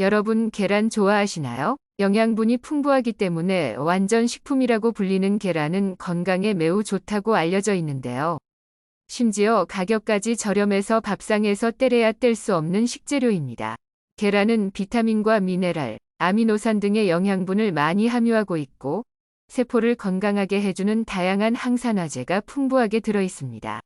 여러분 계란 좋아하시나요? 영양분이 풍부하기 때문에 완전 식품이라고 불리는 계란은 건강에 매우 좋다고 알려져 있는데요. 심지어 가격까지 저렴해서 밥상에서 떼려야 뗄 수 없는 식재료입니다. 계란은 비타민과 미네랄, 아미노산 등의 영양분을 많이 함유하고 있고, 세포를 건강하게 해주는 다양한 항산화제가 풍부하게 들어 있습니다.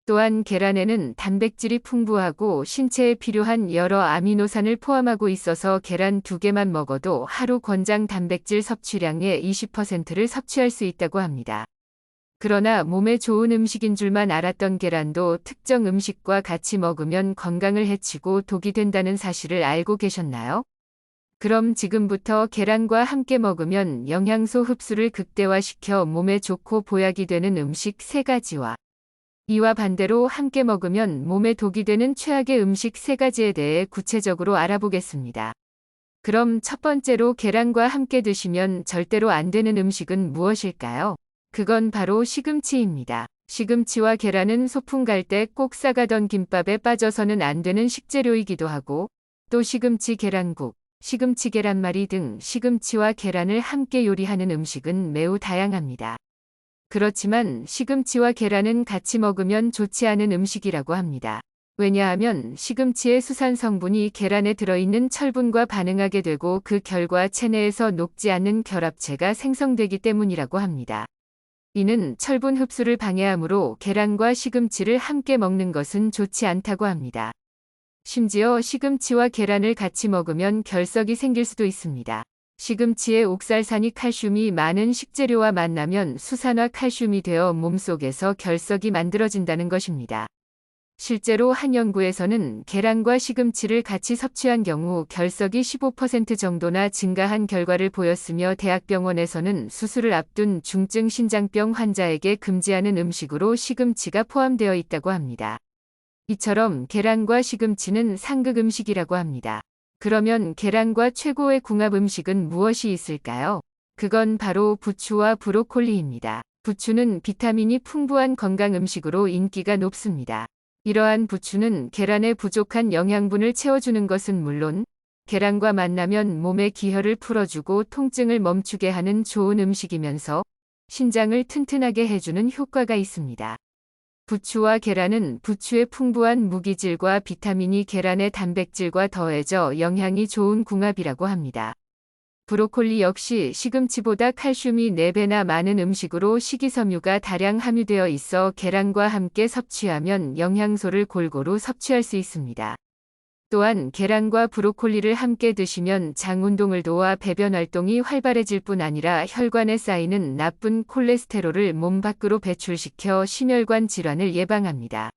또한 계란에는 단백질이 풍부하고 신체에 필요한 여러 아미노산을 포함하고 있어서 계란 2개만 먹어도 하루 권장 단백질 섭취량의 20%를 섭취할 수 있다고 합니다. 그러나 몸에 좋은 음식인 줄만 알았던 계란도 특정 음식과 같이 먹으면 건강을 해치고 독이 된다는 사실을 알고 계셨나요? 그럼 지금부터 계란과 함께 먹으면 영양소 흡수를 극대화시켜 몸에 좋고 보약이 되는 음식 3가지와 이와 반대로 함께 먹으면 몸에 독이 되는 최악의 음식 3가지에 대해 구체적으로 알아보겠습니다. 그럼 첫 번째로 계란과 함께 드시면 절대로 안 되는 음식은 무엇일까요? 그건 바로 시금치입니다. 시금치와 계란은 소풍 갈 때 꼭 싸가던 김밥에 빠져서는 안 되는 식재료이기도 하고, 또 시금치 계란국, 시금치 계란말이 등 시금치와 계란을 함께 요리하는 음식은 매우 다양합니다. 그렇지만 시금치와 계란은 같이 먹으면 좋지 않은 음식이라고 합니다. 왜냐하면 시금치의 수산 성분이 계란에 들어있는 철분과 반응하게 되고 그 결과 체내에서 녹지 않는 결합체가 생성되기 때문이라고 합니다. 이는 철분 흡수를 방해하므로 계란과 시금치를 함께 먹는 것은 좋지 않다고 합니다. 심지어 시금치와 계란을 같이 먹으면 결석이 생길 수도 있습니다. 시금치의 옥살산이 칼슘이 많은 식재료와 만나면 수산화 칼슘이 되어 몸속에서 결석이 만들어진다는 것입니다. 실제로 한 연구에서는 계란과 시금치를 같이 섭취한 경우 결석이 15% 정도나 증가한 결과를 보였으며 대학병원에서는 수술을 앞둔 중증 신장병 환자에게 금지하는 음식으로 시금치가 포함되어 있다고 합니다. 이처럼 계란과 시금치는 상극 음식이라고 합니다. 그러면 계란과 최고의 궁합 음식은 무엇이 있을까요? 그건 바로 부추와 브로콜리입니다. 부추는 비타민이 풍부한 건강 음식으로 인기가 높습니다. 이러한 부추는 계란에 부족한 영양분을 채워주는 것은 물론 계란과 만나면 몸의 기혈을 풀어주고 통증을 멈추게 하는 좋은 음식이면서 신장을 튼튼하게 해주는 효과가 있습니다. 부추와 계란은 부추의 풍부한 무기질과 비타민이 계란의 단백질과 더해져 영양이 좋은 궁합이라고 합니다. 브로콜리 역시 시금치보다 칼슘이 4배나 많은 음식으로 식이섬유가 다량 함유되어 있어 계란과 함께 섭취하면 영양소를 골고루 섭취할 수 있습니다. 또한 계란과 브로콜리를 함께 드시면 장 운동을 도와 배변 활동이 활발해질 뿐 아니라 혈관에 쌓이는 나쁜 콜레스테롤을 몸 밖으로 배출시켜 심혈관 질환을 예방합니다.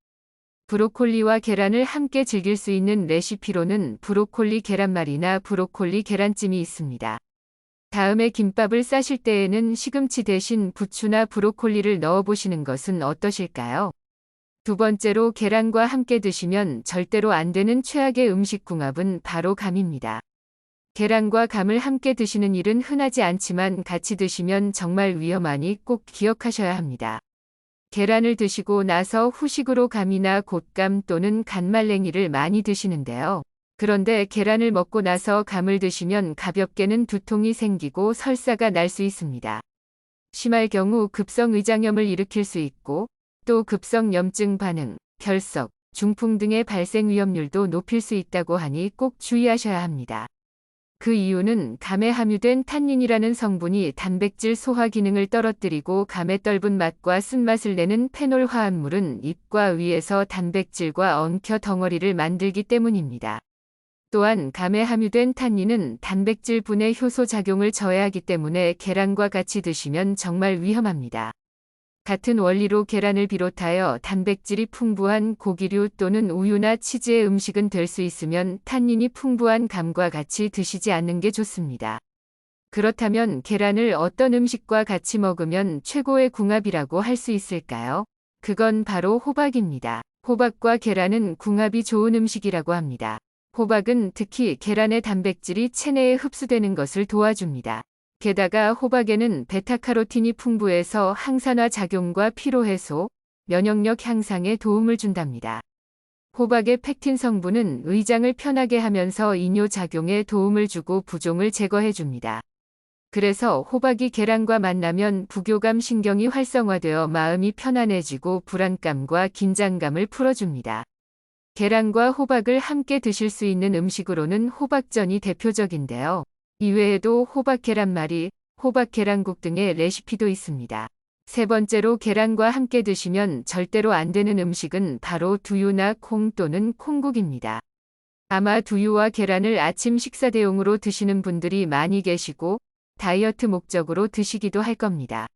브로콜리와 계란을 함께 즐길 수 있는 레시피로는 브로콜리 계란말이나 브로콜리 계란찜이 있습니다. 다음에 김밥을 싸실 때에는 시금치 대신 부추나 브로콜리를 넣어보시는 것은 어떠실까요? 두 번째로 계란과 함께 드시면 절대로 안 되는 최악의 음식 궁합은 바로 감입니다. 계란과 감을 함께 드시는 일은 흔하지 않지만 같이 드시면 정말 위험하니 꼭 기억하셔야 합니다. 계란을 드시고 나서 후식으로 감이나 곶감 또는 간말랭이를 많이 드시는데요. 그런데 계란을 먹고 나서 감을 드시면 가볍게는 두통이 생기고 설사가 날 수 있습니다. 심할 경우 급성 위장염을 일으킬 수 있고 또 급성 염증 반응, 결석, 중풍 등의 발생 위험률도 높일 수 있다고 하니 꼭 주의하셔야 합니다. 그 이유는 감에 함유된 탄닌이라는 성분이 단백질 소화 기능을 떨어뜨리고 감의 떫은 맛과 쓴맛을 내는 페놀 화합물은 입과 위에서 단백질과 엉켜 덩어리를 만들기 때문입니다. 또한 감에 함유된 탄닌은 단백질 분해 효소 작용을 저해하기 때문에 계란과 같이 드시면 정말 위험합니다. 같은 원리로 계란을 비롯하여 단백질이 풍부한 고기류 또는 우유나 치즈의 음식은 될 수 있으면 탄닌이 풍부한 감과 같이 드시지 않는 게 좋습니다. 그렇다면 계란을 어떤 음식과 같이 먹으면 최고의 궁합이라고 할 수 있을까요? 그건 바로 호박입니다. 호박과 계란은 궁합이 좋은 음식이라고 합니다. 호박은 특히 계란의 단백질이 체내에 흡수되는 것을 도와줍니다. 게다가 호박에는 베타카로틴이 풍부해서 항산화 작용과 피로 해소, 면역력 향상에 도움을 준답니다. 호박의 펙틴 성분은 의장을 편하게 하면서 이뇨작용에 도움을 주고 부종을 제거해줍니다. 그래서 호박이 계란과 만나면 부교감 신경이 활성화되어 마음이 편안해지고 불안감과 긴장감을 풀어줍니다. 계란과 호박을 함께 드실 수 있는 음식으로는 호박전이 대표적인데요. 이외에도 호박 계란말이, 호박 계란국 등의 레시피도 있습니다. 세 번째로 계란과 함께 드시면 절대로 안 되는 음식은 바로 두유나 콩 또는 콩국입니다. 아마 두유와 계란을 아침 식사 대용으로 드시는 분들이 많이 계시고 다이어트 목적으로 드시기도 할 겁니다.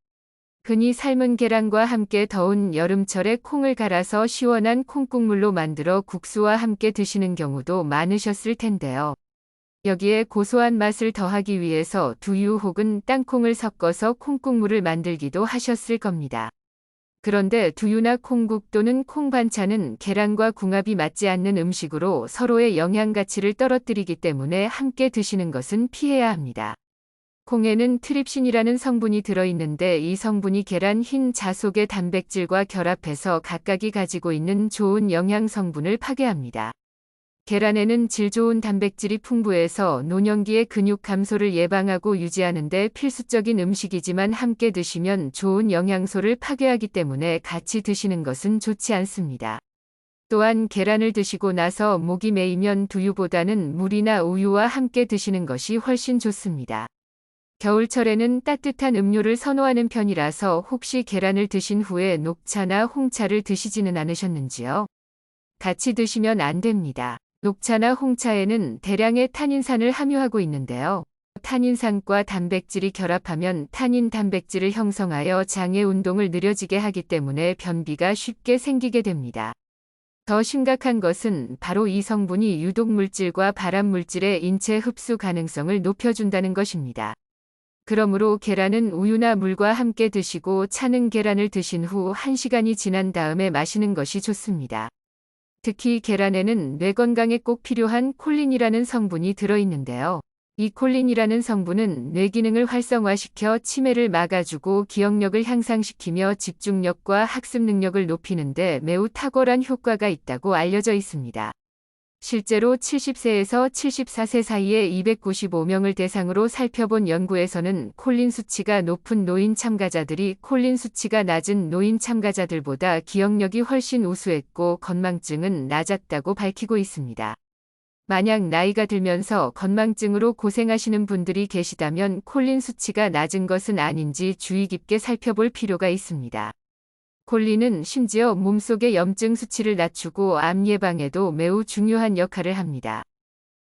흔히 삶은 계란과 함께 더운 여름철에 콩을 갈아서 시원한 콩국물로 만들어 국수와 함께 드시는 경우도 많으셨을 텐데요. 여기에 고소한 맛을 더하기 위해서 두유 혹은 땅콩을 섞어서 콩국물을 만들기도 하셨을 겁니다. 그런데 두유나 콩국 또는 콩 반찬은 계란과 궁합이 맞지 않는 음식으로 서로의 영양 가치를 떨어뜨리기 때문에 함께 드시는 것은 피해야 합니다. 콩에는 트립신이라는 성분이 들어있는데 이 성분이 계란 흰 자 속의 단백질과 결합해서 각각이 가지고 있는 좋은 영양 성분을 파괴합니다. 계란에는 질 좋은 단백질이 풍부해서 노년기의 근육 감소를 예방하고 유지하는 데 필수적인 음식이지만 함께 드시면 좋은 영양소를 파괴하기 때문에 같이 드시는 것은 좋지 않습니다. 또한 계란을 드시고 나서 목이 메이면 두유보다는 물이나 우유와 함께 드시는 것이 훨씬 좋습니다. 겨울철에는 따뜻한 음료를 선호하는 편이라서 혹시 계란을 드신 후에 녹차나 홍차를 드시지는 않으셨는지요? 같이 드시면 안 됩니다. 녹차나 홍차에는 대량의 탄닌산을 함유하고 있는데요. 탄닌산과 단백질이 결합하면 탄닌 단백질을 형성하여 장의 운동을 느려지게 하기 때문에 변비가 쉽게 생기게 됩니다. 더 심각한 것은 바로 이 성분이 유독물질과 발암물질의 인체 흡수 가능성을 높여준다는 것입니다. 그러므로 계란은 우유나 물과 함께 드시고 차는 계란을 드신 후 1시간이 지난 다음에 마시는 것이 좋습니다. 특히 계란에는 뇌 건강에 꼭 필요한 콜린이라는 성분이 들어있는데요. 이 콜린이라는 성분은 뇌 기능을 활성화시켜 치매를 막아주고 기억력을 향상시키며 집중력과 학습 능력을 높이는 데 매우 탁월한 효과가 있다고 알려져 있습니다. 실제로 70세에서 74세 사이에 295명을 대상으로 살펴본 연구에서는 콜린 수치가 높은 노인 참가자들이 콜린 수치가 낮은 노인 참가자들보다 기억력이 훨씬 우수했고 건망증은 낮았다고 밝히고 있습니다. 만약 나이가 들면서 건망증으로 고생하시는 분들이 계시다면 콜린 수치가 낮은 것은 아닌지 주의 깊게 살펴볼 필요가 있습니다. 콜린은 심지어 몸속의 염증 수치를 낮추고 암 예방에도 매우 중요한 역할을 합니다.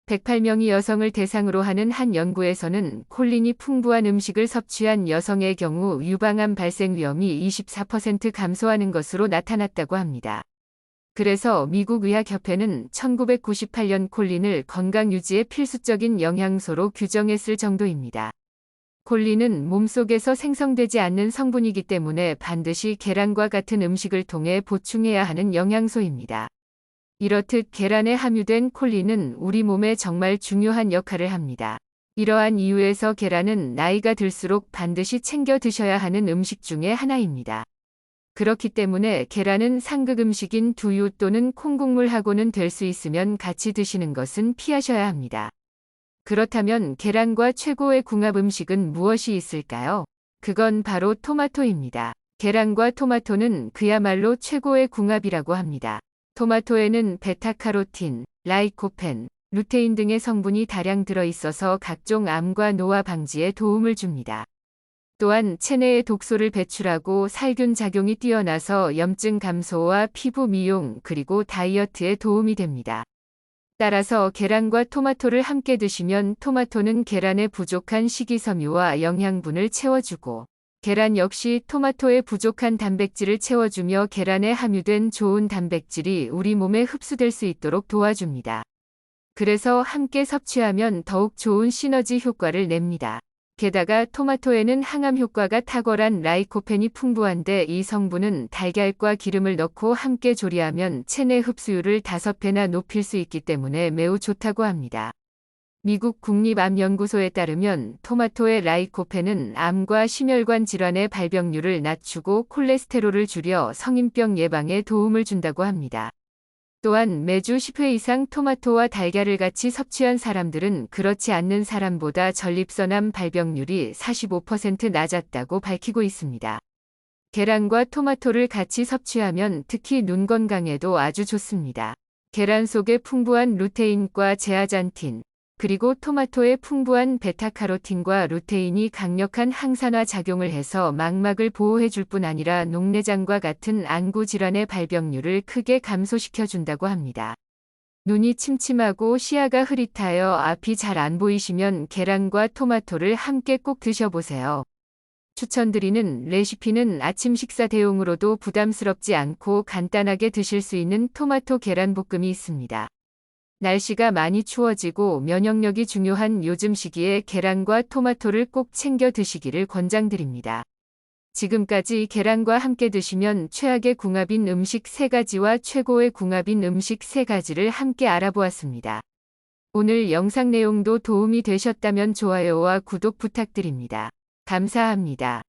108명의 여성을 대상으로 하는 한 연구에서는 콜린이 풍부한 음식을 섭취한 여성의 경우 유방암 발생 위험이 24% 감소하는 것으로 나타났다고 합니다. 그래서 미국 의학협회는 1998년 콜린을 건강 유지의 필수적인 영양소로 규정했을 정도입니다. 콜린은 몸속에서 생성되지 않는 성분이기 때문에 반드시 계란과 같은 음식을 통해 보충해야 하는 영양소입니다. 이렇듯 계란에 함유된 콜린은 우리 몸에 정말 중요한 역할을 합니다. 이러한 이유에서 계란은 나이가 들수록 반드시 챙겨 드셔야 하는 음식 중에 하나입니다. 그렇기 때문에 계란은 상극 음식인 두유 또는 콩국물하고는 될 수 있으면 같이 드시는 것은 피하셔야 합니다. 그렇다면 계란과 최고의 궁합 음식은 무엇이 있을까요? 그건 바로 토마토입니다. 계란과 토마토는 그야말로 최고의 궁합이라고 합니다. 토마토에는 베타카로틴, 라이코펜, 루테인 등의 성분이 다량 들어있어서 각종 암과 노화 방지에 도움을 줍니다. 또한 체내의 독소를 배출하고 살균 작용이 뛰어나서 염증 감소와 피부 미용 그리고 다이어트에 도움이 됩니다. 따라서 계란과 토마토를 함께 드시면 토마토는 계란에 부족한 식이섬유와 영양분을 채워주고 계란 역시 토마토에 부족한 단백질을 채워주며 계란에 함유된 좋은 단백질이 우리 몸에 흡수될 수 있도록 도와줍니다. 그래서 함께 섭취하면 더욱 좋은 시너지 효과를 냅니다. 게다가 토마토에는 항암 효과가 탁월한 라이코펜이 풍부한데 이 성분은 달걀과 기름을 넣고 함께 조리하면 체내 흡수율을 5배나 높일 수 있기 때문에 매우 좋다고 합니다. 미국 국립암연구소에 따르면 토마토의 라이코펜은 암과 심혈관 질환의 발병률을 낮추고 콜레스테롤을 줄여 성인병 예방에 도움을 준다고 합니다. 또한 매주 10회 이상 토마토와 달걀을 같이 섭취한 사람들은 그렇지 않는 사람보다 전립선암 발병률이 45% 낮았다고 밝히고 있습니다. 계란과 토마토를 같이 섭취하면 특히 눈 건강에도 아주 좋습니다. 계란 속에 풍부한 루테인과 제아잔틴, 그리고 토마토의 풍부한 베타카로틴과 루테인이 강력한 항산화 작용을 해서 망막을 보호해줄 뿐 아니라 녹내장과 같은 안구 질환의 발병률을 크게 감소시켜준다고 합니다. 눈이 침침하고 시야가 흐릿하여 앞이 잘 안 보이시면 계란과 토마토를 함께 꼭 드셔보세요. 추천드리는 레시피는 아침 식사 대용으로도 부담스럽지 않고 간단하게 드실 수 있는 토마토 계란 볶음이 있습니다. 날씨가 많이 추워지고 면역력이 중요한 요즘 시기에 계란과 토마토를 꼭 챙겨 드시기를 권장드립니다. 지금까지 계란과 함께 드시면 최악의 궁합인 음식 3가지와 최고의 궁합인 음식 3가지를 함께 알아보았습니다. 오늘 영상 내용도 도움이 되셨다면 좋아요와 구독 부탁드립니다. 감사합니다.